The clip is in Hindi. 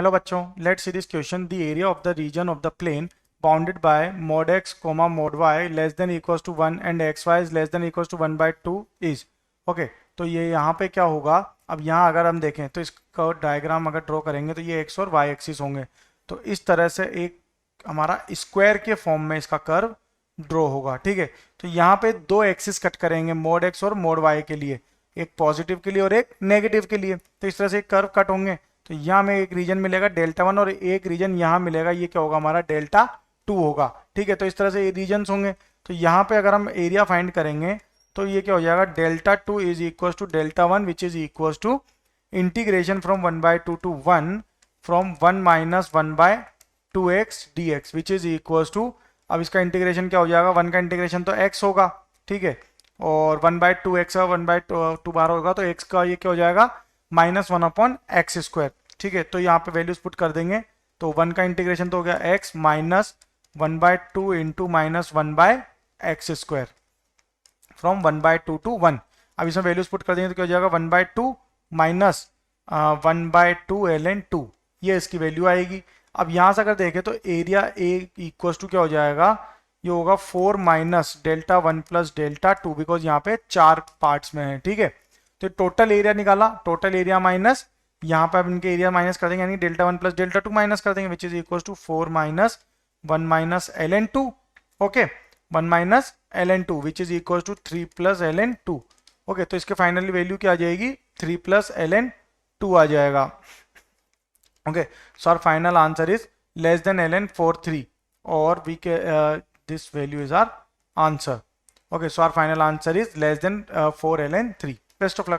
हेलो बच्चों, let's see this question. The area of the region of the plane bounded by mod x, mod y less than equals to 1 and x y is less than equals to 1/2 is. Okay, तो ये यहाँ पे क्या होगा? अब यहाँ अगर हम देखें तो इसका डायग्राम अगर ड्रॉ करेंगे तो ये एक्स और वाई एक्सिस होंगे। तो इस तरह से एक हमारा स्क्वायर के फॉर्म में इसका कर्व ड्रॉ होगा। ठीक है, तो यहाँ पे दो एक्सिस कट करेंगे mod x और mod y के लिए, एक पॉजिटिव के लिए और एक नेगेटिव के लिए। तो इस तरह से कर्व कट होंगे। तो यहाँ हमें एक रीजन मिलेगा डेल्टा 1 और एक रीजन यहाँ मिलेगा, ये क्या होगा? हमारा डेल्टा 2 होगा। ठीक है, तो इस तरह से ये रीजन्स होंगे। तो यहाँ पे अगर हम एरिया फाइंड करेंगे तो ये क्या हो जाएगा? Delta 2 is equal to delta 1 which is equal to integration from 1/2 to 1 from 1 minus 1/2x dx which is equal to, अब इसका इंटीग्रेशन क्या हो जाएगा? 1 का इंटीग्रेशन तो x होगा, ठीक है, और 1/2x का 1/2 बार होगा तो x का ये क्या हो जाएगा? -1/x²। ठीक है, तो यहाँ पे वैल्यूज पुट कर देंगे तो 1 का इंटीग्रेशन तो हो गया x minus 1/2 into -1/x² from 1/2 to 1। अब इसमें वैल्यूज पुट कर देंगे तो क्या हो जाएगा? 1/2 माइनस 1/2 ln2, ये इसकी वैल्यू आएगी। अब यहाँ से अगर देखें तो एरिया ए इक्वल टू क्या हो जाएगा? ये होगा 4 minus delta 1 plus delta 2, because यहाँ पे 4 पार्ट्स में है। ठीक है, तो टोटल एरिया निकाला, टोटल एरिया माइनस यहाँ पे अब इनके एरिया माइनस कर देंगे, यानी डेल्टा 1 प्लस डेल्टा 2 माइनस कर देंगे which is equal to 4 minus 1 minus ln2। Okay, 1 minus ln2 which is equal to 3 plus ln2। Okay, तो इसके फाइनली वैल्यू क्या आ जाएगी? 3 प्लस ln2 आ जाएगा। Okay, so our final answer is less than ln4 3 और वी के this value is our answer. Okay, so our final answer is less than 4 ln3. Best of luck.